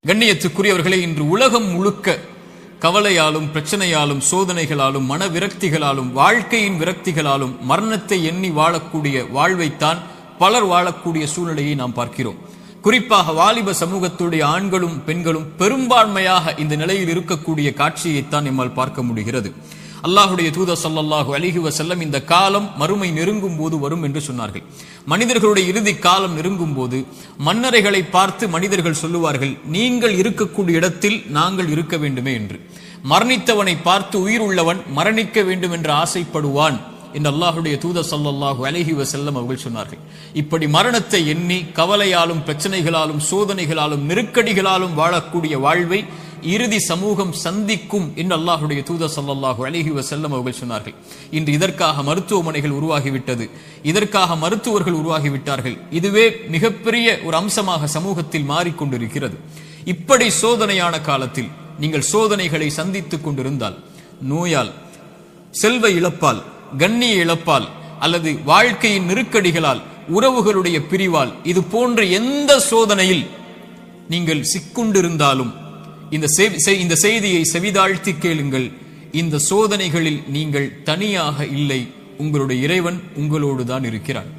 கண்ணியத்துக்குரியவர்களே, இன்று உலகம் முழுக்க கவலையாலும் பிரச்சனையாலும் சோதனைகளாலும் மன விரக்திகளாலும் வாழ்க்கையின் விரக்திகளாலும் மரணத்தை எண்ணி வாழக்கூடிய வாழ்வைத்தான் பலர் வாழக்கூடிய சூழ்நிலையை நாம் பார்க்கிறோம். குறிப்பாக வாலிப சமூகத்துடைய ஆண்களும் பெண்களும் பெரும்பான்மையாக இந்த நிலையில் இருக்கக்கூடிய காட்சியைத்தான் நம்மால் பார்க்க முடிகிறது. அல்லாஹுடைய தூதர் ஸல்லல்லாஹு அலைஹி வஸல்லம் இந்த காலம் மறுமை நெருங்கும் போது வரும் என்று சொன்னார்கள். மனிதர்களுடைய இறுதி காலம் நெருங்கும் போது மன்னரைகளை பார்த்து மனிதர்கள் சொல்லுவார்கள், நீங்கள் இருக்கக்கூடிய இடத்தில் நாங்கள் இருக்க வேண்டுமே என்று. மரணித்தவனை பார்த்து உயிர் உள்ளவன் மரணிக்க வேண்டும் என்று ஆசைப்படுவான் என்று அல்லாஹுடைய தூதர் ஸல்லல்லாஹு அலைஹி வஸல்லம் அவர்கள் சொன்னார்கள். இப்படி மரணத்தை எண்ணி கவலையாலும் பிரச்சனைகளாலும் சோதனைகளாலும் நெருக்கடிகளாலும் வாழக்கூடிய வாழ்வை இறுதி சமூகம் சந்திக்கும் என்று அல்லாஹுடைய தூதர் ஸல்லல்லாஹு அலைஹி வஸல்லம் அவர்கள் சொன்னார்கள். இன்று இதற்காக மருத்துவமனைகள் உருவாகிவிட்டது, இதற்காக மருத்துவர்கள் உருவாகிவிட்டார்கள். இதுவே மிகப்பெரிய ஒரு அம்சமாக சமூகத்தில் மாறிக்கொண்டிருக்கிறது. இப்படி சோதனையான காலத்தில் நீங்கள் சோதனைகளை சந்தித்துக் கொண்டிருந்தால், நோயால், செல்வ இழப்பால், கண்ணிய இழப்பால், அல்லது வாழ்க்கையின் நெருக்கடிகளால், உறவுகளுடைய பிரிவால், இது போன்ற எந்த சோதனையில் நீங்கள் சிக்குண்டிருந்தாலும் இந்த செய்தியை செவிதாழ்த்தி கேளுங்கள். இந்த சோதனைகளில் நீங்கள் தனியாக இல்லை, உங்களுடைய இறைவன் உங்களோடு தான் இருக்கிறான்.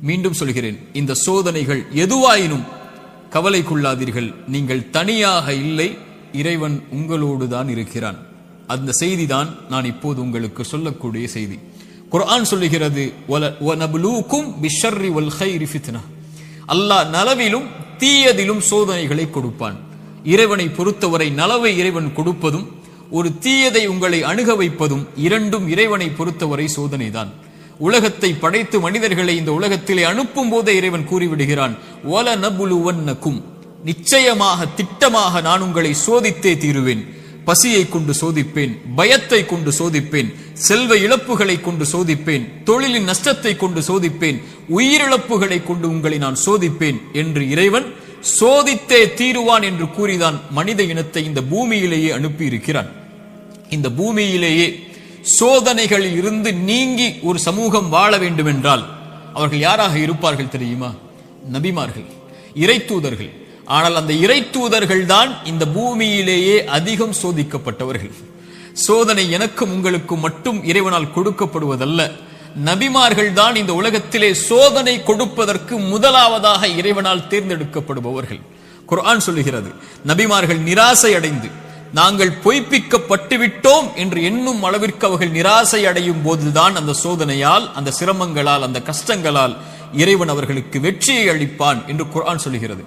மீண்டும் சொல்கிறேன், இந்த சோதனைகள் எதுவாயினும் கவலை கொள்ளாதீர்கள், நீங்கள் தனியாக இல்லை, இறைவன் உங்களோடு தான் இருக்கிறான். அந்த செய்தி தான் நான் இப்போது உங்களுக்கு சொல்லக்கூடிய செய்தி. குர்ஆன் சொல்லுகிறது, வனப்லூக்கும் பிஷ்ஷர்ரி வல் கைரி ஃபித்னா. அல்லாஹ் நலவிலும் தீயதிலும் சோதனைகளை கொடுப்பான். இறைவனை பொறுத்தவரை நலவை இறைவன் கொடுப்பதும் ஒரு தீயதை உங்களை அணுக வைப்பதும் இரண்டும் இறைவனை பொறுத்தவரை சோதனைதான். உலகத்தை படைத்து மனிதர்களை இந்த உலகத்திலே அனுப்பும் போதே இறைவன் கூறிவிடுகிறான், வலனப்லுவன்னகும், நிச்சயமாக திட்டமாக நான் உங்களை சோதித்தே தீருவேன். பசியை கொண்டு சோதிப்பேன், பயத்தை கொண்டு சோதிப்பேன், செல்வ இழப்புகளை கொண்டு சோதிப்பேன், தொழிலின் நஷ்டத்தை கொண்டு சோதிப்பேன், உயிரிழப்புகளை கொண்டு உங்களை நான் சோதிப்பேன் என்று இறைவன் சோதித்தே தீருவான் என்று கூறிதான் மனித இனத்தை இந்த பூமியிலேயே அனுப்பி இருக்கிறான். இந்த பூமியிலேயே சோதனைகளில் இருந்து நீங்கி ஒரு சமூகம் வாழ வேண்டும் என்றால் அவர்கள் யாராக இருப்பார்கள் தெரியுமா? நபிமார்கள், இறை தூதர்கள். ஆனால் அந்த இறை தூதர்கள் தான் இந்த பூமியிலேயே அதிகம் சோதிக்கப்பட்டவர்கள். சோதனை எனக்கும் உங்களுக்கும் மட்டும் இறைவனால் கொடுக்கப்படுவதல்ல, நபிமார்கள் தான் இந்த உலகத்திலே சோதனை கொடுப்பதற்கு முதலாவதாக இறைவனால் தேர்ந்தெடுக்கப்படுபவர்கள். குர்ஆன் சொல்லுகிறது, நபிமார்கள் நிராசை அடைந்து நாங்கள் பொய்ப்பிக்கப்பட்டு விட்டோம் என்று எண்ணும் அளவிற்கு அவர்கள் நிராசை அடையும் போதுதான் அந்த சோதனையால், அந்த சிரமங்களால், அந்த கஷ்டங்களால் இறைவன் அவர்களுக்கு வெற்றியை அளிப்பான் என்று குர்ஆன் சொல்லுகிறது.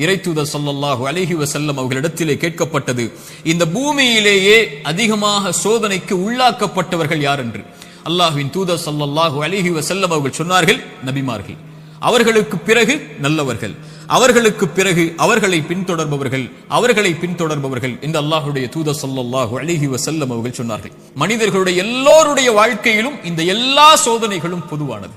இறை தூதர் ஸல்லல்லாஹு அலைஹி வஸல்லம் அவர்களிடத்திலே கேட்கப்பட்டது, இந்த பூமியிலேயே அதிகமாக சோதனைக்கு உள்ளாக்கப்பட்டவர்கள் யார் என்று. அல்லாஹ்வின் தூதர் ஸல்லல்லாஹு அலைஹி வஸல்லம் அவர்கள் சொன்னார்கள், நபிமார்கள். அவர்களுக்கு பிறகு நல்லவர்கள், அவர்களுக்கு பிறகு அவர்களை பின்தொடர்பவர்கள், அவர்களை பின்தொடர்பவர்கள் என்று அல்லாஹ்வுடைய தூதர் ஸல்லல்லாஹு அலைஹி வஸல்லம் அவர்கள் சொன்னார்கள். மனிதர்களுடைய எல்லோருடைய வாழ்க்கையிலும் இந்த எல்லா சோதனைகளும் பொதுவானது.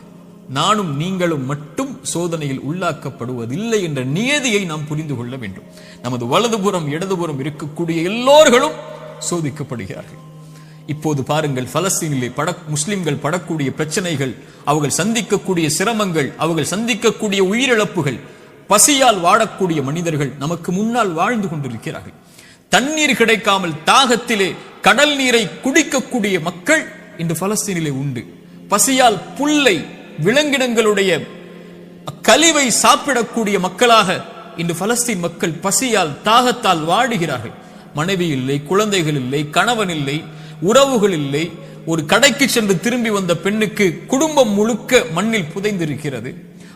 நானும் நீங்களும் மட்டும் சோதனையில் உள்ளாக்கப்படுவதில்லை என்ற நியதியை நாம் புரிந்து கொள்ள வேண்டும். நமது வலதுபுறம் இடதுபுறம் இருக்கக்கூடிய எல்லோர்களும் சோதிக்கப்படுகிறார்கள். இப்போது பாருங்கள், பலஸ்தீனிலே முஸ்லிம்கள் படக்கூடிய பிரச்சனைகள், அவர்கள் சந்திக்கக்கூடிய சிரமங்கள், அவர்கள் சந்திக்கக்கூடிய உயிரிழப்புகள், பசியால் வாழக்கூடிய மனிதர்கள் நமக்கு முன்னால் வாழ்ந்து கொண்டிருக்கிறார்கள். தண்ணீர் கிடைக்காமல் தாகத்திலே கடல் நீரை குடிக்கக்கூடிய மக்கள் இன்று பலஸ்தீனிலே உண்டு. பசியால் புல்லை, விலங்கினங்களுடைய கழிவை சாப்பிடக்கூடிய மக்களாக இன்று பலஸ்தீன் மக்கள் பசியால் தாகத்தால் வாடுகிறார்கள். மனைவி இல்லை, குழந்தைகள் இல்லை, கணவன் இல்லை, உறவுகள் இல்லை. ஒரு கடைக்கு சென்று திரும்பி வந்த பெண்ணுக்கு குடும்பம் முழுக்க மண்ணில் புதைந்திருக்கிறது.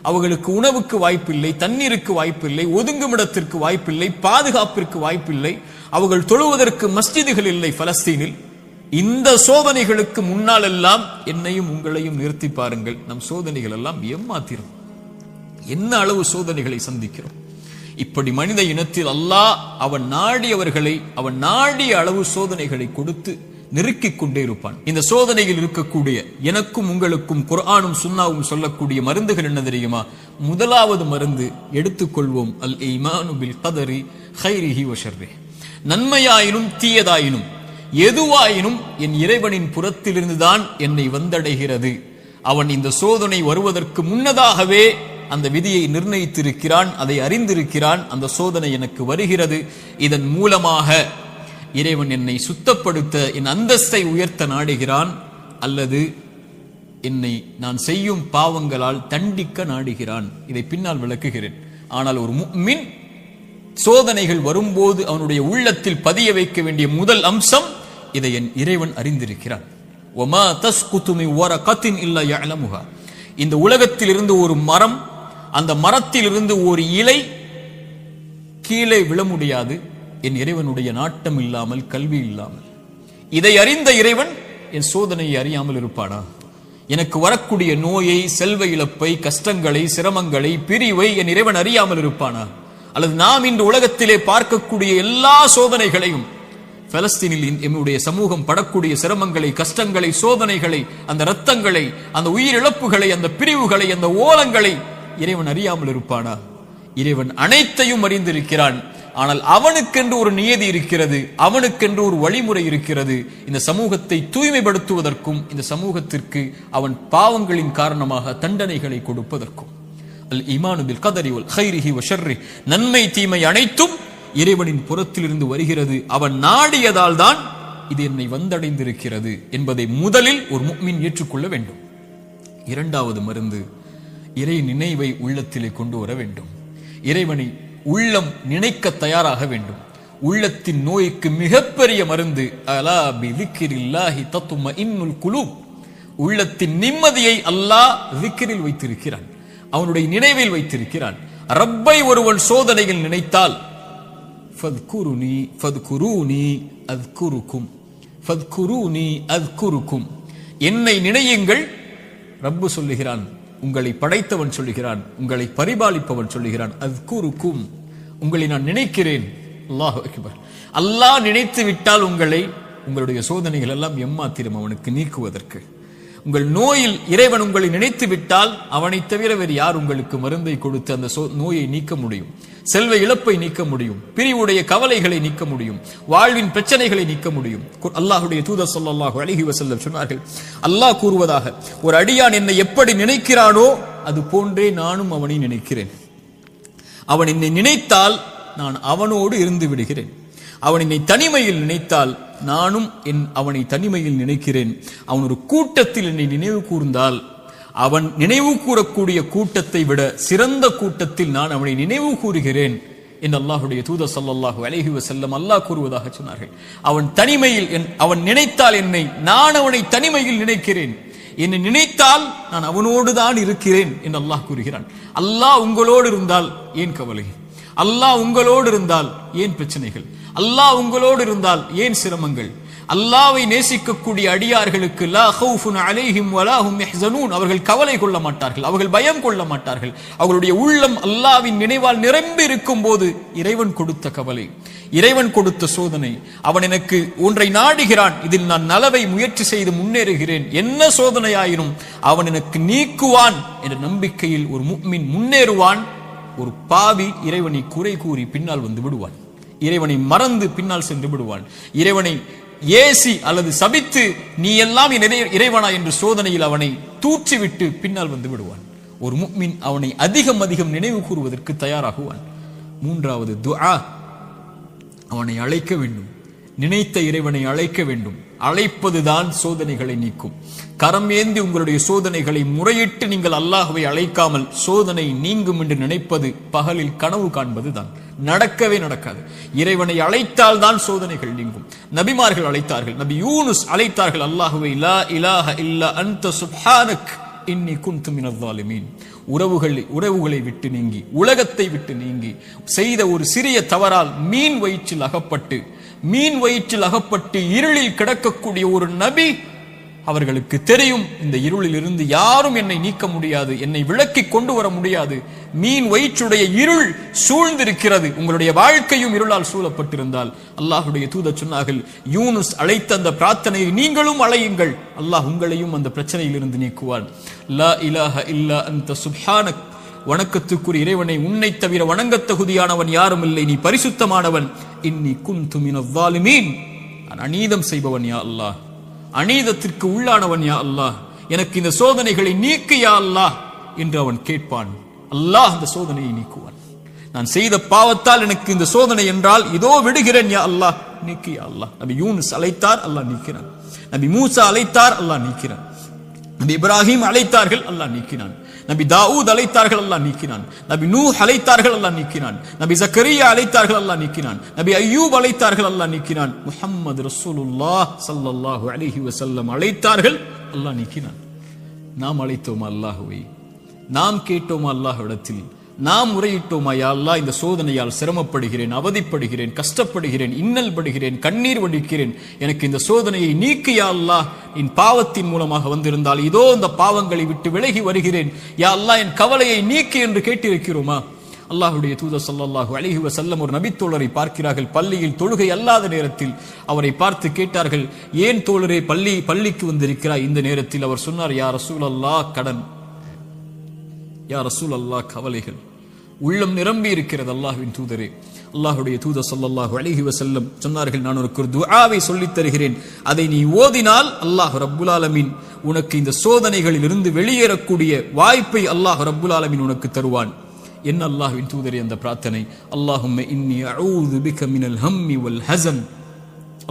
அவர்களுக்கு உணவுக்கு வாய்ப்பில்லை, தண்ணீருக்கு வாய்ப்பில்லை, ஒதுங்குமிடத்திற்கு வாய்ப்பில்லை, பாதுகாப்பிற்கு வாய்ப்பில்லை. அவர்கள் தொழுவதற்கு மஸ்ஜிதுகள் இல்லை பலஸ்தீனில். இந்த சோதனைகளுக்கு முன்னால் எல்லாம் என்னையும் உங்களையும் நிறுத்தி பாருங்கள். நம் சோதனைகள் எல்லாம் ஏமாத்திரும். என்ன அளவு சோதனைகளை சந்திக்கிறோம். இப்படி மனித இனத்தில் அல்லாஹ் அவன் நாடியவர்களை அவன் நாடிய அளவு சோதனைகளை கொடுத்து நெருக்கிக் கொண்டே இருப்பான். இந்த சோதனையில் இருக்கக்கூடிய எனக்கும் உங்களுக்கும் குர்ஆனும் சுன்னாவும் சொல்லக்கூடிய மருந்துகள் என்ன தெரியுமா? முதலாவது மருந்து எடுத்துக்கொள்வோம், அல் ஈமானு பில் கதரி கைரிஹி வ ஷர்ரிஹி. நன்மையாயினும் தீயதாயினும் எதுவாயினும் என் இறைவனின் புறத்திலிருந்துதான் என்னை வந்தடைகிறது. அவன் இந்த சோதனை வருவதற்கு முன்னதாகவே அந்த விதியை நிர்ணயித்திருக்கிறான், அதை அறிந்திருக்கிறான். அந்த சோதனை எனக்கு வருகிறது, இதன் மூலமாக இறைவன் என்னை சுத்தப்படுத்த, என் அந்தஸ்தை உயர்த்த நாடுகிறான், அல்லது என்னை நான் செய்யும் பாவங்களால் தண்டிக்க நாடுகிறான். இதை பின்னால் விளக்குகிறேன். ஆனால் ஒரு முஃமின் சோதனைகள் வரும்போது அவனுடைய உள்ளத்தில் பதிய வைக்க வேண்டிய முதல் அம்சம், இதை என் இறைவன் அறிந்திருக்கிறான். வமா தஸ்குது மின் வரகத்தின் இல்லா யஅலமுஹா. இந்த உலகத்தில் இருந்து ஒரு மரம், அந்த மரத்தில் இருந்து ஒரு இலை கீழே விழ முடியாது என் இறைவனுடைய நாட்டம் இல்லாமல், கல்வி இல்லாமல். இதை அறிந்த இறைவன் என் சோதனையை அறியாமல் இருப்பானா? எனக்கு வரக்கூடிய நோயை, செல்வ இழப்பை, கஷ்டங்களை, சிரமங்களை, பிரிவை என் இறைவன் அறியாமல் இருப்பானா? அல்லது நாம் இன்று உலகத்திலே பார்க்கக்கூடிய எல்லா சோதனைகளையும், பலஸ்தீனில் என்னுடைய சமூகம் படக்கூடிய சிரமங்களை, கஷ்டங்களை, சோதனைகளை, அந்த இரத்தங்களை, அந்த உயிரிழப்புகளை, அந்த பிரிவுகளை, அந்த ஓலங்களை இறைவன் அறியாமல் இருப்பானா? இறைவன் அனைத்தையும் அறிந்திருக்கிறான். ஆனால் அவனுக்கென்று ஒரு நியதி இருக்கிறது, அவனுக்கென்று ஒரு வழிமுறை இருக்கிறது. இந்த சமூகத்தை தூய்மைப்படுத்துவதற்கும், இந்த சமூகத்திற்கு அவன் பாவங்களின் காரணமாக தண்டனைகளை கொடுப்பதற்கும். அல் ஈமானு பில் கதரி வல் கைரிஹி வ ஷர்ரி, நன்மை தீமை அனைத்தும் இறைவனின் புறத்திலிருந்து வருகிறது. அவன் நாடியதால் தான் இது என்னை வந்தடைந்திருக்கிறது என்பதை முதலில் ஒரு முஃமின் ஏற்றுக்கொள்ள வேண்டும். இரண்டாவது மருந்து, இறை நினைவை உள்ளத்திலே கொண்டு வர வேண்டும். இறைவனை உள்ளம் நினைக்க தயாராக வேண்டும். உள்ளத்தின் நோய்க்கு மிகப்பெரிய மருந்து அலா பி ذிக்ரில்லாஹி தத்மஇன்னுல் குலூப். உள்ளத்தின் நிம்மதியை அல்லாஹ் ذிக்ரில் வைத்திருக்கிறான், அவனுடைய நினைவில் வைத்திருக்கிறான். ரப்பை ஒருவன் சோதனையில் நினைத்தால் ஃபத்குருனி ஃபத்குரூனி அத்குருக்கும், ஃபத்குரூனி அத்குருக்கும், என்னை நினையுங்கள். ரப்பு சொல்லுகிறான், உங்களை படைத்தவன் சொல்லுகிறான், உங்களை பரிபாலிப்பவன் சொல்லுகிறான், அத்குருக்கும், உங்களை நான் நினைக்கிறேன். அல்லாஹு அக்பர். அல்லாஹ் நினைத்து விட்டால் உங்களுடைய சோதனைகள் எல்லாம் எம்மாத்திரம் அவனுக்கு நீக்குவதற்கு. உங்கள் நோயில் இறைவன் உங்களை நினைத்து விட்டால் அவனை தவிர வேறு யார் உங்களுக்கு மருந்தை கொடுத்து அந்த நோயை நீக்க முடியும்? செல்வ இழப்பை நீக்க முடியும், பிரிவுடைய கவலைகளை நீக்க முடியும், வாழ்வின் பிரச்சனைகளை நீக்க முடியும். அல்லாஹ்வுடைய தூதர் ஸல்லல்லாஹு அலைஹி வஸல்லம் சொன்னார்கள், அல்லாஹ் கூறுவதாக, ஒரு அடியான் என்னை எப்படி நினைக்கிறானோ அது போன்றே நானும் அவனை நினைக்கிறேன். அவன் என்னை நினைத்தால் நான் அவனோடு இருந்து விடுகிறேன். அவன் என்னை தனிமையில் நினைத்தால் நானும் அவனை தனிமையில் நினைக்கிறேன். அவன் ஒரு கூட்டத்தில் என்னை நினைவு கூர்ந்தால் அவன் நினைவு கூறக்கூடிய கூட்டத்தை விட சிறந்த கூட்டத்தில் நான் அவனை நினைவு கூறுகிறேன் என்று அல்லாஹ்வுடைய தூதர் ஸல்லல்லாஹு அலைஹி வஸல்லம் அல்லாஹ் கூறுவதாக சொன்னார்கள். அவன் தனிமையில் அவன் நினைத்தால் என்னை, நான் அவனை தனிமையில் நினைக்கிறேன். என்னை நினைத்தால் நான் அவனோடு தான் இருக்கிறேன் என்று அல்லாஹ் கூறுகிறான். அல்லாஹ் உங்களோடு இருந்தால் ஏன் கவலை? அல்லாஹ் உங்களோடு இருந்தால் ஏன் பிரச்சனைகள்? அல்லாஹ் உங்களோடு இருந்தால் ஏன் சிரமங்கள்? அல்லாஹ்வை நேசிக்கக்கூடிய அடியார்களுக்கு லா ஹவுஃபுன் அலைஹிம் வலா ஹும் யஹ்ஸனூன், அவர்கள் கவலை கொள்ள மாட்டார்கள், அவர்கள் பயம் கொள்ள மாட்டார்கள். அவர்களுடைய உள்ளம் அல்லாஹ்வின் நினைவால் நிரம்பி இருக்கும் போது இறைவன் கொடுத்த கவலை, இறைவன் கொடுத்த சோதனை, அவன் எனக்கு ஒன்றை நாடுகிறான், இதில் நான் நலவை முயற்சி செய்து முன்னேறுகிறேன், என்ன சோதனையாயினும் அவன் எனக்கு நீக்குவான் என்ற நம்பிக்கையில் ஒரு முஃமின் முன்னேறுவான். ஒரு பாவி இறைவனை குறை கூறி பின்னால் வந்து விடுவான், இறைவனை மறந்து பின்னால் சென்று விடுவான், இறைவனை ஏசி அல்லது சபித்து நீ எல்லாம் இறைவனா என்று சோதனையில் அவனை தூற்றிவிட்டு பின்னால் வந்து விடுவான். ஒரு முஃமின் அவனை அதிகம் அதிகம் நினைவு கூறுவதற்கு தயாராகுவான். மூன்றாவது துஆ, அவனை அழைக்க வேண்டும், நினைத்த இறைவனை அழைக்க வேண்டும். அழைப்பதுதான் சோதனைகளை நீக்கும். கரம் ஏந்தி உங்களுடைய சோதனைகளை முறையிட்டு நீங்கள் அல்லாஹ்வை அழைக்காமல் சோதனை நீங்கும் என்று நினைப்பது பகலில் கனவு காண்பதுதான், நடக்கவே நடக்காது. இறைவனை அழைத்தால் தான் சோதனைகள் நீங்கும். நபிமார்கள் அழைத்தார்கள், நபி யூனுஸ் அழைத்தார்கள் அல்லாஹ்வை, லா இலாஹ இல்லா அன்த சுப்ஹானக் இன்னி குன்து மினல் ஸாலிமீன். உறவுகளை விட்டு நீங்கி, உலகத்தை விட்டு நீங்கி செய்த ஒரு சிறிய தவறால் மீன் வயிற்றில் அகப்பட்டு இருளில் கிடக்கக்கூடிய ஒரு நபி, அவர்களுக்கு தெரியும் இந்த இருளில் இருந்து யாரும் என்னை நீக்க முடியாது, என்னை விலக்கி கொண்டு வர முடியாது, மீன் வயிற்றுடைய இருள் சூழ்ந்திருக்கிறது, உங்களுடைய வாழ்க்கையும் இருளால் சூழப்பட்டிருந்தால் அல்லாஹ்வுடைய தூதர் சொன்னார்கள், யூனுஸ் அழைத்த அந்த பிரார்த்தனையை நீங்களும் அழையுங்கள், அல்லாஹ் உங்களையும் அந்த பிரச்சனையில் இருந்து நீக்குவான். லா இலாஹ இல்லா அன்த சுப்ஹானக், வணக்கத்துக்குரிய இறைவனை, உன்னை தவிர வணங்கத் தகுதியானவன் யாரும் இல்லை, நீ பரிசுத்தமானவன். இன்னி குன்து மினல் ஸாலிமீன், நான் அநீதம் செய்பவன் யா அல்லாஹ், அநீதத்திற்கு உள்ளானவன் யா அல்லாஹ், எனக்கு இந்த சோதனைகளை நீக்கு யா அல்லாஹ் என்று அவன் கேட்பான். அல்லாஹ் அந்த சோதனையை நீக்குவான். நான் செய்த பாவத்தால் எனக்கு இந்த சோதனை என்றால் இதோ விடுகிறேன் யா அல்லாஹ், நீக்கு யா அல்லாஹ். நபி யூனுஸ் அழைத்தார், அல்லாஹ் நீக்கிறான். நபி மூசா அழைத்தார், அல்லாஹ் நீக்கிறான். நபி இப்ராஹிம் அழைத்தார்கள், அல்லாஹ் நீக்கினான். நபி தாவூத் அழைத்தார்கள், அல்லாஹ் நீக்கினான். நபி நூஹ் அழைத்தார்கள், அல்லாஹ் நீக்கினான். நபி ஜக்கரியா அழைத்தார்கள், அல்லாஹ் நீக்கினான். நபி அய்யூப் அழைத்தார்கள், அல்லாஹ் நீக்கினான். முஹம்மது ரசூலுல்லாஹ் ஸல்லல்லாஹு அலைஹி வஸல்லம் அழைத்தார்கள், அல்லாஹ் நீக்கினான். நாம் அழைத்தோமா அல்லாஹ்வை? நாம் கேட்டோமா அல்லாஹ்விடத்தில்? நாம் முறையிட்டோமா, யா அல்லாஹ் இந்த சோதனையால் சிரமப்படுகிறேன், அவதிப்படுகிறேன், கஷ்டப்படுகிறேன், இன்னல் படுகிறேன், கண்ணீர் வடிக்கிறேன், எனக்கு இந்த சோதனையை நீக்கு யா அல்லாஹ். என் பாவத்தின் மூலமாக வந்திருந்தால் இதோ இந்த பாவங்களை விட்டு விலகி வருகிறேன் யா அல்லாஹ், என் கவலையை நீக்கு என்று கேட்டிருக்கிறோமா? அல்லாஹ்வுடைய தூதர் ஸல்லல்லாஹு அலைஹி வஸல்லம் ஒரு நபித்தோழரை பார்க்கிறார்கள். பள்ளியில் தொழுகை அல்லாத நேரத்தில் அவரை பார்த்து கேட்டார்கள், ஏன் தோழரே பள்ளிக்கு வந்திருக்கிறாய் இந்த நேரத்தில்? அவர் சொன்னார், யா ரசூலல்லாஹ், கடன், யா ரசூலல்லாஹ், கவலைகள், உள்ளம் நிரம்பி இருக்கிறது அல்லாஹ்வின் தூதரே. அல்லாஹ்வுடைய தூதர் ஸல்லல்லாஹு அலைஹி வஸல்லம் சொன்னார்கள், நான் உனக்கு ஒரு துஆவை சொல்லித் தருகிறேன், அதை நீ ஓதினால் அல்லாஹ் ரப்புல் ஆலமீன் உனக்கு இந்த சோதனைகளில் இருந்து வெளியேறக்கூடிய வாய்ப்பை அல்லாஹ் ரப்புல் ஆலமீன் உனக்கு தருவான். என்ன அல்லாஹ்வின் தூதரே அந்த பிரார்த்தனை? அல்லாஹும்ம இன்னி அஊது பிக மினல் ஹம்மி வல் ஹஸன்,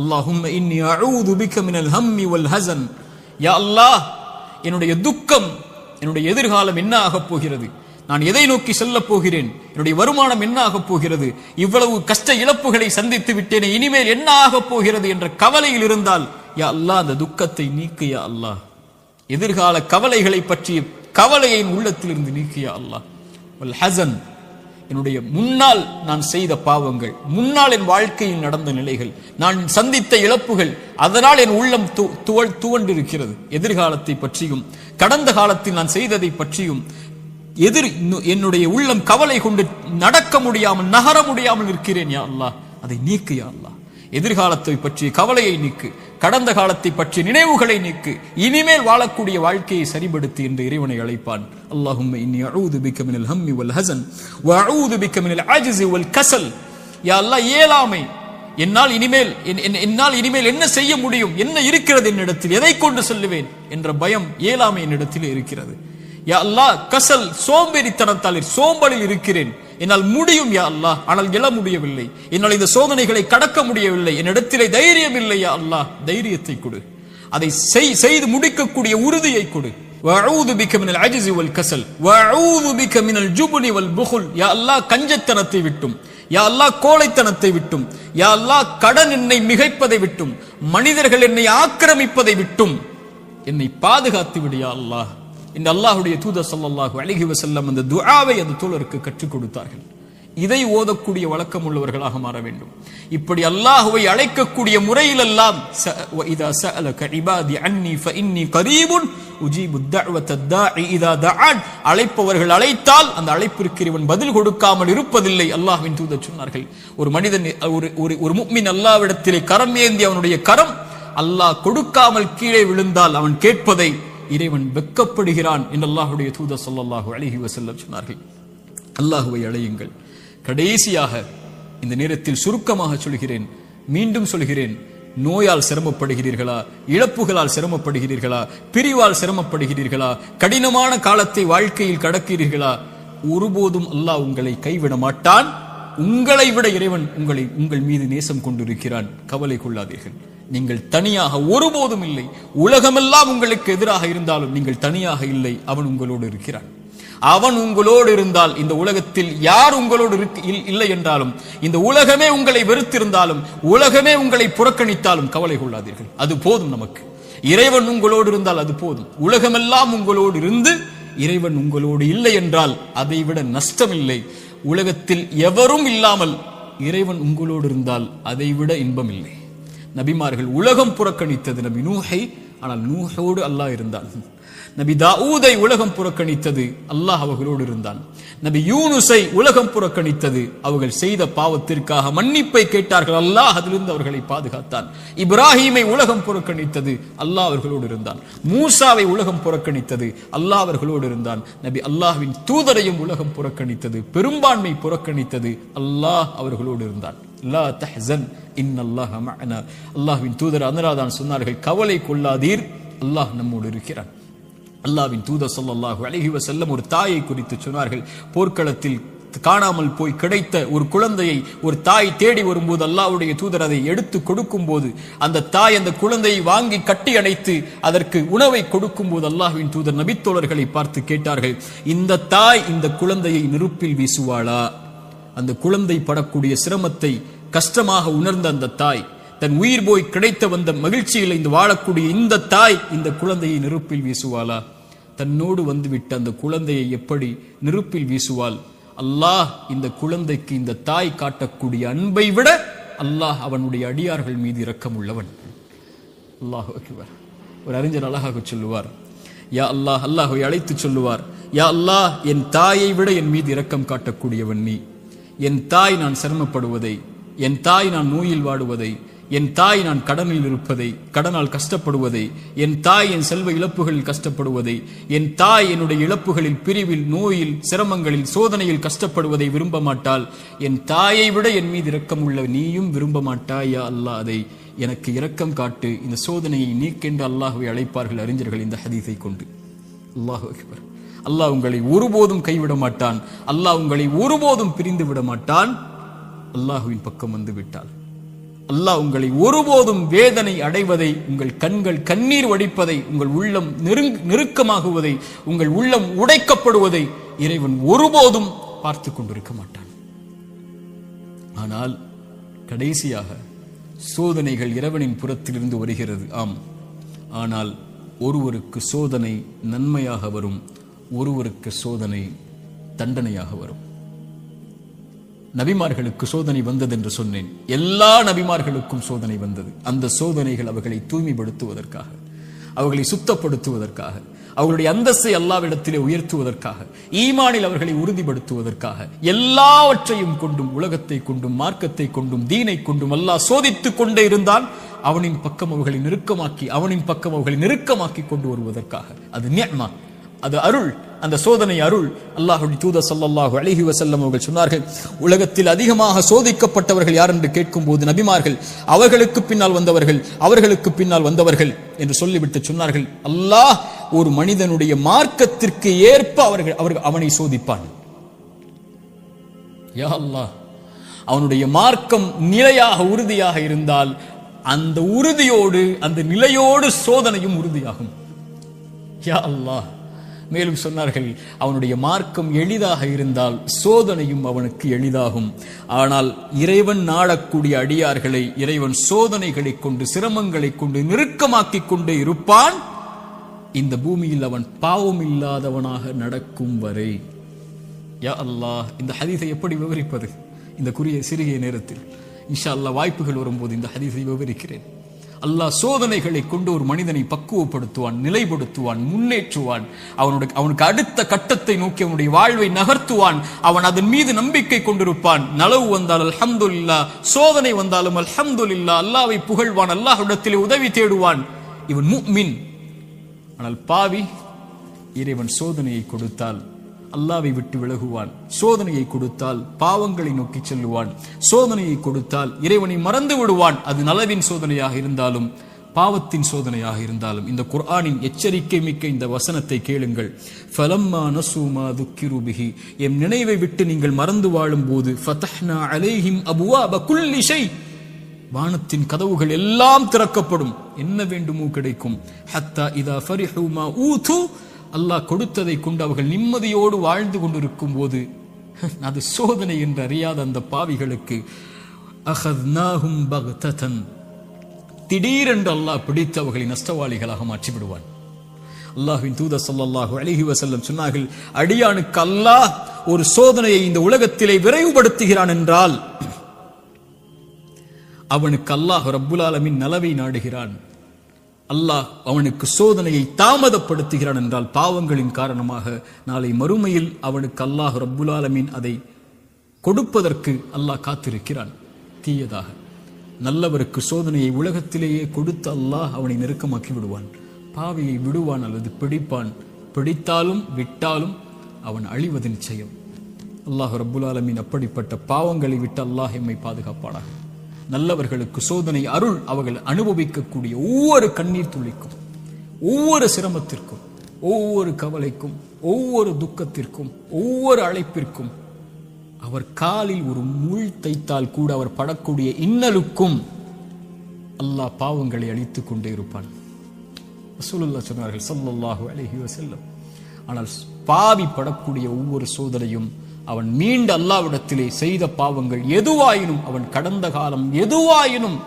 அல்லாஹும்ம இன்னி அஊது பிக மினல் ஹம்மி வல் ஹஸன். யா அல்லாஹ், என்னுடைய துக்கம், என்னுடைய எதிர்காலம் என்ன ஆகப் போகிறது, நான் எதை நோக்கி செல்ல போகிறேன், என்னுடைய வருமானம் என்ன ஆகப் போகிறது, இவ்வளவு கஷ்ட இழப்புகளை சந்தித்து விட்டேனே, இனிமேல் என்ன ஆகப் போகிறது என்ற கவலையில் இருந்தால் யா அல்லாஹ் அந்த துக்கத்தை நீக்கு யா அல்லாஹ். எதிர்கால கவலைகளை பற்றிய கவலையை உள்ளத்திலிருந்து நீக்கு யா அல்லாஹ். வல் ஹஸன், என்னுடைய முன்னால் நான் செய்த பாவங்கள், முன்னால் என் வாழ்க்கையில் நடந்த நிலைகள், நான் சந்தித்த இழப்புகள், அதனால் என் உள்ளம் துவண்டிருக்கிறது. எதிர்காலத்தை பற்றியும் கடந்த காலத்தில் நான் செய்ததை பற்றியும் என்னுடைய உள்ளம் கவலை கொண்டு நடக்க முடியாமல், நகர முடியாமல் இருக்கிறேன் யா அல்லாஹ், அதை நீக்கு யா அல்லாஹ். எதிர்காலத்தை பற்றிய கவலையை நீக்கு, கடந்த காலத்தை பற்றிய நினைவுகளை நீக்கு, இனிமேல் வாழக்கூடிய வாழ்க்கையை சரிபடுத்தி என்று இறைவனை அழைப்பான். அல்லாஹும்ம இன்னி அஊது பிக மினல் ஹம்மி வல் ஹஸன் வ அஊது பிக மினல் அஜ்ஸி வல் கஸல். யா அல்லாஹ், இயலாமை, என்னால் இனிமேல் என்ன செய்ய முடியும், என்ன இருக்கிறது என்னிடத்தில், எதை கொண்டு செல்லுவேன் என்ற பயம், இயலாமை என்னிடத்தில் இருக்கிறது. யா அல்லாஹ், கசல், சோம்பேறித்தனத்தால் சோம்பலில் இருக்கிறேன், என்னால் முடியும் யா அல்லாஹ், ஆனால் எழ முடியவில்லை, என்னால் இந்த சோதனைகளை கடக்க முடியவில்லை, என்னிடத்திலே தைரியம் இல்லை யா அல்லாஹ், தைரியத்தை கொடு, அதை செய்து முடிக்கக்கூடிய உறுதியை கொடு. வஅஊது பிக மினல் அஜ்ஸி வல் கஸல் வஅஊது பிக மினல் ஜுப்னி வல் புகுல். யா அல்லாஹ், கஞ்சத்தனத்தை விட்டும், யா அல்லாஹ் கோழைத்தனத்தை விட்டும், யா அல்லாஹ் கடன் என்னை மிகைப்பதை விட்டும், மனிதர்கள் என்னை ஆக்கிரமிப்பதை விட்டும் என்னை பாதுகாத்து விடு யா அல்லாஹ். இந்த அல்லாஹ்வுடைய தூதர் ஸல்லல்லாஹு அலைஹி வஸல்லம் அந்த துஆவை அந்த தோழருக்கு கற்றுக் கொடுத்தார்கள். இதை ஓதக்கூடிய வழக்கம் உள்ளவர்களாக மாற வேண்டும். இப்படி அல்லாஹ்வை அழைக்கக்கூடிய முறையிலெல்லாம் இதா சஅலக இபாதி அன்னி ஃபஇன்னி கரீபுன் உஜீபு தஅவத தாஇ இதா தஆன். அழைப்பவர்கள் அழைத்தால் அந்த அழைப்பிற்கு இவன் பதில் கொடுக்காமல் இருப்பதில்லை. அல்லாஹ்வின் தூதர் சொன்னார்கள், ஒரு மனிதன், ஒரு முஃமின் அல்லாஹ்விடத்திலே கரம் ஏந்தி அவனுடைய கரம் அல்லாஹ் கொடுக்காமல் கீழே விழுந்தால் அவன் கேட்பதை இறைவன் வெட்கப்படுகிறான் என்று அல்லாஹ்வுடைய தூதர் ஸல்லல்லாஹு அலைஹி வஸல்லம் சொன்னார்கள். அல்லாஹ்வை அழையுங்கள். கடைசியாக இந்த நேரத்தில் சுருக்கமாக சொல்கிறேன், மீண்டும் சொல்கிறேன், நோயால் சிரமப்படுகிறீர்களா, இழப்புகளால் சிரமப்படுகிறீர்களா, பிரிவால் சிரமப்படுகிறீர்களா, கடினமான காலத்தை வாழ்க்கையில் கடக்கிறீர்களா, ஒருபோதும் அல்லாஹ் உங்களை கைவிட மாட்டான். உங்களை விட இறைவன் உங்கள் மீது நேசம் கொண்டிருக்கிறான். கவலை கொள்ளாதீர்கள். நீங்கள் தனியாக ஒருபோதும் இல்லை. உலகமெல்லாம் உங்களுக்கு எதிராக இருந்தாலும் நீங்கள் தனியாக இல்லை. அவன் உங்களோடு இருக்கிறான். அவன் உங்களோடு இருந்தால், இந்த உலகத்தில் யார் உங்களோடு இல்லை என்றாலும், இந்த உலகமே உங்களை வெறுத்திருந்தாலும், உலகமே உங்களை புறக்கணித்தாலும் கவலை கொள்ளாதீர்கள். அது போதும் நமக்கு. இறைவன் உங்களோடு இருந்தால் அது போதும். உலகமெல்லாம் உங்களோடு இருந்து இறைவன் உங்களோடு இல்லை என்றால் அதைவிட நஷ்டம் இல்லை. உலகத்தில் எவரும் இல்லாமல் இறைவன் உங்களோடு இருந்தால் அதைவிட இன்பம் இல்லை. நபிமார்கள் உலகம் புறக்கணித்தது நபி நூஹை, ஆனால் நூஹோடு அல்லாஹ் இருந்தான். நபி தாவூதை உலகம் புறக்கணித்தது, அல்லாஹ் அவர்களோடு இருந்தான். நபி யூனுஸை உலகம் புறக்கணித்தது, அவர்கள் செய்த பாவத்திற்காக மன்னிப்பை கேட்டார்கள், அல்லாஹ் அதிலிருந்து அவர்களை பாதுகாத்தான். இப்ராஹீமை உலகம் புறக்கணித்தது, அல்லாஹ் அவர்களோடு இருந்தான். மூசாவை உலகம் புறக்கணித்தது, அல்லாஹ் அவர்களோடு இருந்தான். நபி அல்லாஹ்வின் தூதரையும் உலகம் புறக்கணித்தது, பெரும்பான்மை புறக்கணித்தது, அல்லாஹ் அவர்களோடு இருந்தான். லா தஹ்சன் இன்னல்லாஹ மஅனா. அல்லாஹ்வின் தூதர் அதனால்தான் சொன்னார்கள், கவலை கொள்ளாதீர், அல்லாஹ் நம்மோடு இருக்கிறான். அல்லாஹ்வின் தூதர் ஸல்லல்லாஹு அலைஹி வஸல்லம் ஒரு தாயை குறித்து சொன்னார்கள். போர்க்களத்தில் காணாமல் போய் கிடைத்த ஒரு குழந்தையை ஒரு தாய் தேடி வரும்போது அல்லாஹ்வுடைய தூதர் அதை எடுத்து கொடுக்கும் போது அந்த தாய் அந்த குழந்தையை வாங்கி கட்டி அணைத்து அதற்கு உணவை கொடுக்கும் போது அல்லாஹ்வின் தூதர் நபித்தோழர்களை பார்த்து கேட்டார்கள், இந்த தாய் இந்த குழந்தையை நெருப்பில் வீசுவாளா? அந்த குழந்தை படக்கூடிய சிரமத்தை கஷ்டமாக உணர்ந்த அந்த தாய், தன் உயிர் போய் கிடைத்த வந்த மகிழ்ச்சியில் இந்த வாழக்கூடிய இந்த தாய் இந்த குழந்தையை நெருப்பில் வீசுவாளா? தன்னோடு வந்துவிட்ட அந்த குழந்தையை எப்படி நெருப்பில் வீசுவாள்? அல்லாஹ் இந்த குழந்தைக்கு இந்த தாய் காட்டக்கூடிய அன்பை விட அல்லாஹ் அவனுடைய அடியார்கள் மீது இரக்கம் உள்ளவன். அல்லாஹ் அக்பர். ஒரு அறிஞர் அழகாக சொல்லுவார், யா அல்லாஹ், அல்லாஹ்வை அழைத்து சொல்லுவார், யா அல்லாஹ், என் தாயை விட என் மீது இரக்கம் காட்டக்கூடியவன் நீ. என் தாய் நான் சிரமப்படுவதை, என் தாய் நான் நோயில் வாடுவதை, என் தாய் நான் கடனில் இருப்பதை, கடனால் கஷ்டப்படுவதை, என் தாய் என் செல்வ இழப்புகளில் கஷ்டப்படுவதை, என் தாய் என்னுடைய இழப்புகளில், பிரிவில், நோயில், சிரமங்களில், சோதனையில் கஷ்டப்படுவதை விரும்ப மாட்டாள். என் தாயை விட என் மீது இரக்கம் உள்ள நீயும் விரும்ப மாட்டாயா அல்லாஹ், அதை எனக்கு இரக்கம் காட்டு, இந்த சோதனையை நீக்கென்று அல்லாஹ்வை அழைப்பார்கள் அறிஞர்கள் இந்த ஹதீஸை கொண்டு. அல்லாஹு அக்பர். அல்லாஹ் உங்களை ஒருபோதும் கைவிட மாட்டான். அல்லாஹ் உங்களை ஒருபோதும் பிரிந்து விட மாட்டான். அல்லாஹுவின் பக்கம் வந்து விட்டால் அல்லாஹ் உங்களை ஒருபோதும் வேதனை அடைவதை, உங்கள் கண்கள் கண்ணீர் வடிப்பதை, உங்கள் உள்ளம் நெருக்கமாகுவதை, உங்கள் உள்ளம் உடைக்கப்படுவதை இறைவன் ஒருபோதும் பார்த்து கொண்டிருக்க மாட்டான். ஆனால் கடைசியாக சோதனைகள் இறைவனின் புறத்திலிருந்து வருகிறது. ஆம், ஆனால் ஒருவருக்கு சோதனை நன்மையாக வரும், ஒருவருக்கு சோதனை தண்டனையாக வரும். நபிமார்களுக்கு சோதனை வந்தது என்று சொன்னேன். எல்லா நபிமார்களுக்கும் சோதனை வந்தது. அந்த சோதனைகள் அவர்களை தூய்மைப்படுத்துவதற்காக, அவர்களை சுத்தப்படுத்துவதற்காக, அவர்களுடைய அந்தஸ்தை அல்லாஹ்விடத்திலே உயர்த்துவதற்காக, ஈமானில் அவர்களை உறுதிப்படுத்துவதற்காக, எல்லாவற்றையும் கொண்டும், உலகத்தை கொண்டும், மார்க்கத்தை கொண்டும், தீனை கொண்டும் அல்லாஹ் சோதித்துக் கொண்டே இருந்தால் அவனின் பக்கம் அவர்களை நெருக்கமாக்கி, அவனின் பக்கம் அவர்களை நெருக்கமாக்கி கொண்டு வருவதற்காக. அது நிஅமா, அது அருள். அந்த சோதனை அருள். அல்லாஹ்வுடைய தூதர் ஸல்லல்லாஹு அலைஹி வஸல்லம் அவர்கள் சொன்னார்கள், உலகத்தில் அதிகமாக சோதிக்கப்பட்டவர்கள் யார் என்று கேட்கும் போது நபிமார்கள், அவர்களுக்கு பின்னால் வந்தவர்கள், அவர்களுக்கு பின்னால் வந்தவர்கள் என்று சொல்லிவிட்டு சொன்னார்கள், அல்லாஹ் ஒரு மனிதனுடைய மார்க்கத்திற்கு ஏற்ப அவனை சோதிப்பான். யா அல்லாஹ், அவனுடைய மார்க்கம் நிலையாக உறுதியாக இருந்தால் அந்த உறுதியோடு, அந்த நிலையோடு சோதனையும் உறுதியாகும். யா அல்லாஹ். மேலும் சொன்னார்கள், அவனுடைய மார்க்கம் எளிதாக இருந்தால் சோதனையும் அவனுக்கு எளிதாகும். ஆனால் இறைவன் நாடக்கூடிய அடியார்களை இறைவன் சோதனைகளை கொண்டு, சிரமங்களை கொண்டு நெருக்கமாக்கி கொண்டே இருப்பான், இந்த பூமியில் அவன் பாவம் இல்லாதவனாக நடக்கும் வரை. யா அல்லாஹ், இந்த ஹதீஸை எப்படி விவரிப்பது இந்த சிறிய நேரத்தில்? இன்ஷா அல்லாஹ் வாய்ப்புகள் வரும்போது இந்த ஹதீஸை விவரிக்கிறேன். அல்லாஹ் சோதனைகளை கொண்டு ஒரு மனிதனை பக்குவப்படுத்துவான், நிலைப்படுத்துவான், முன்னேற்றுவான். அவனுக்கு அடுத்த கட்டத்தை நோக்கி அவனுடைய வாழ்வை நகர்த்துவான். அவன் அதன் மீது நம்பிக்கை கொண்டிருப்பான். நலவு வந்தால் அல்ஹம்துலில்லாஹ், சோதனை வந்தாலும் அல்ஹம்துலில்லாஹ், அல்லாஹ்வை புகழ்வான், அல்லாஹ்விடத்திலே உதவி தேடுவான். இவன் முஃமின். ஆனால் பாவி, இறைவன் சோதனையை கொடுத்தால் அல்லாஹ்வை விட்டு விலகுவான், சோதனையை கொடுத்தால் பாவங்களை நோக்கி செல்லுவான், சோதனையை கொடுத்தால் இறைவனை மறந்து விடுவான். அது நலவின் சோதனையாக இருந்தாலும் பாவத்தின் சோதனையாக இருந்தாலும். இந்த குர்ஆனின் எச்சரிக்கை மிக்க இந்த வசனத்தை கேளுங்கள். ஃபலம்மா நஸூ மா துக்கிரு பிஹி, எம் நினைவை விட்டு நீங்கள் மறந்து வாழும் போது, ஃபதஹ்னா அலைஹிம் அபுவாப குல்லி ஷை, வானத்தின் கதவுகள் எல்லாம் திறக்கப்படும், என்ன வேண்டுமோ கிடைக்கும். ஹத்தா இதா ஃபரிஹு மா ஊது, அல்லாஹ் கொடுத்ததை கொண்டு அவர்கள் நிம்மதியோடு வாழ்ந்து கொண்டிருக்கும் போது, அது சோதனை என்று அறியாத அந்த பாவிகளுக்கு அஹத்னாஹும் பக்ததன், திடீரென்று அல்லாஹ் பிடித்து அவர்களை நஷ்டவாளிகளாக மாற்றிவிடுவான். அல்லாஹ்வின் தூதர் ஸல்லல்லாஹு அலைஹி வஸல்லம் சொன்னார்கள், அடியானுக்கு அல்லாஹ் ஒரு சோதனையை இந்த உலகத்திலே விரைவுபடுத்துகிறான் என்றால் அவனுக்கு அல்லாஹ் ரப்புல் ஆலமீன் நலவை நாடுகிறான். அல்லாஹ் அவனுக்கு சோதனையை தாமதப்படுத்துகிறான் என்றால் பாவங்களின் காரணமாக நாளை மறுமையில் அவனுக்கு அல்லாஹ் ரப்புல் ஆலமீன் அதை கொடுப்பதற்கு அல்லாஹ் காத்திருக்கிறான். தீயதாக நல்லவருக்கு சோதனையை உலகத்திலேயே கொடுத்து அல்லாஹ் அவனை நெருக்கமாக்கி விடுவான். பாவியை விடுவான் அல்லது பிடிப்பான். பிடித்தாலும் விட்டாலும் அவன் அழிவது நிச்சயம். அல்லாஹ் ரப்புல் ஆலமீன் அப்படிப்பட்ட பாவங்களை விட்டு அல்லாஹ் எம்மை பாதுகாப்பானாக. நல்லவர்களுக்கு சோதனை அருள். அவர்கள் அனுபவிக்கக்கூடிய ஒவ்வொரு கண்ணீர் துளிக்கும், ஒவ்வொரு சிரமத்திற்கும், ஒவ்வொரு கவலைக்கும், ஒவ்வொரு துக்கத்திற்கும், ஒவ்வொரு அழைப்பிற்கும், அவர் காலில் ஒரு முள் தைத்தால் கூட அவர் படக்கூடிய இன்னலுக்கும் அல்லாஹ் பாவங்களை அழித்துக் கொண்டே இருப்பான். ரசூலுல்லாஹ் சொன்னார்கள் ஸல்லல்லாஹு அலைஹி வஸல்லம். ஆனால் பாவி படக்கூடிய ஒவ்வொரு சோதனையும் அவன் மீண்ட அல்லாஹ்விடத்திலே செய்த பாவங்கள் எதுவாயினும், அவன் கடந்த காலம் எதுவாயினும்,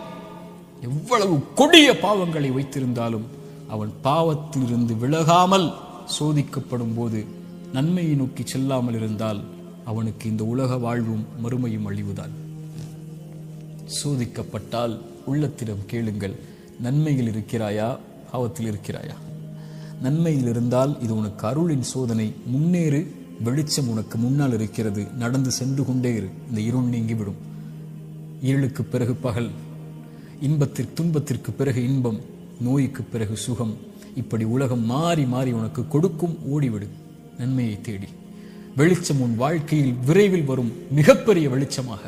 எவ்வளவு கொடிய பாவங்களை வைத்திருந்தாலும் அவன் பாவத்திலிருந்து விலகாமல் சோதிக்கப்படும் போது நன்மையை நோக்கி செல்லாமல் இருந்தால் அவனுக்கு இந்த உலக வாழ்வும் மறுமையும் அழிவுதான். சோதிக்கப்பட்டால் உள்ளத்திடம் கேளுங்கள், நன்மையில் இருக்கிறாயா, பாவத்தில் இருக்கிறாயா? நன்மையில் இருந்தால் இது உனக்கு அருளின் சோதனை, முன்னேறு, வெளிச்சம் உனக்கு முன்னால் இருக்கிறது, நடந்து சென்று கொண்டே இரு, இந்த இருள் நீங்கிவிடும். இருளுக்கு பிறகு பகல், துன்பத்திற்கு பிறகு இன்பம், நோய்க்கு பிறகு சுகம், இப்படி உலகம் மாறி மாறி உனக்கு கொடுக்கும். ஓடிவிடு நன்மையை தேடி. வெளிச்சம் உன் வாழ்க்கையில் விரைவில் வரும், மிகப்பெரிய வெளிச்சமாக.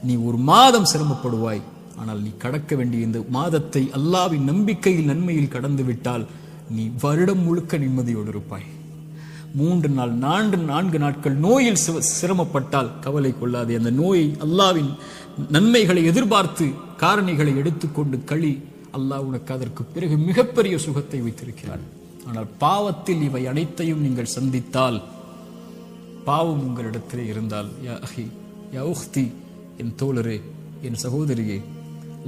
நீ ஒரு மாதம் சிரமப்படுவாய், ஆனால் நீ கடக்க வேண்டிய இந்த மாதத்தை அல்லாஹ்வின் நம்பிக்கையில் நன்மையில் கடந்து விட்டால் நீ வருடம் முழுக்க நிம்மதியோடு இருப்பாய். 3 நாள் 4 நாட்கள் நோயில் சிரமப்பட்டால் கவலை கொள்ளாதே. அந்த நோயை அல்லாஹ்வின் நன்மைகளை எதிர்பார்த்து காரணிகளை எடுத்துக்கொண்டு களி, அல்லாஹ் உனக்கு அதற்கு பிறகு மிகப்பெரிய சுகத்தை வைத்திருக்கிறான். ஆனால் பாவத்தில் இவை அனைத்தையும் நீங்கள் சந்தித்தால், பாவம் உங்களிடத்திலே இருந்தால், யா அஹி யா உக்தி, என் தோழரே, என் சகோதரியே,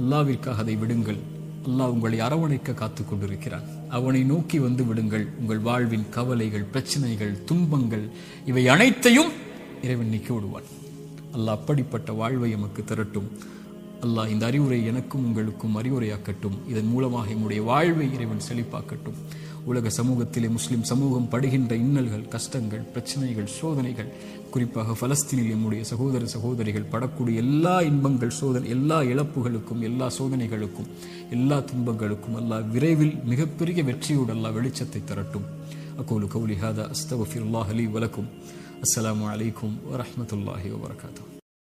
அல்லாஹ்விற்காக அதை விடுங்கள். அல்லாஹ் உங்களை அரவணைக்க காத்துக் கொண்டிருக்கிறான். அவனை நோக்கி வந்து விடுங்கள். உங்கள் வாழ்வின் கவலைகள், பிரச்சனைகள், துன்பங்கள் இவை அனைத்தையும் இறைவன் நீக்கி விடுவான். அல்லாஹ் அப்படிப்பட்ட வாழ்வை எமக்கு தரட்டும். அல்லாஹ் இந்த அறிவுரை எனக்கும் உங்களுக்கும் அறிவுரையாக்கட்டும். இதன் மூலமாக என்னுடைய வாழ்வை இறைவன் செழிப்பாக்கட்டும். உலக சமூகத்திலே முஸ்லிம் சமூகம் படுகின்ற இன்னல்கள், கஷ்டங்கள், பிரச்சனைகள், சோதனைகள், குறிப்பாக பலஸ்தீனில் நம்முடைய சகோதர சகோதரிகள் படக்கூடிய எல்லா இன்பங்கள், சோதனை, எல்லா இழப்புகளுக்கும், எல்லா சோதனைகளுக்கும், எல்லா துன்பங்களுக்கும் அல்லாஹ் விரைவில் மிகப்பெரிய வெற்றியோடு அல்லாஹ் வெளிச்சத்தை தரட்டும். அகூலு கௌலி ஹாதா அஸ்தக்ஃபிருல்லாஹ் லீ வலக்கும். அஸ்ஸலாமு அலைக்கும் வரஹ்மத்துல்லாஹி வபரகாத்துஹு.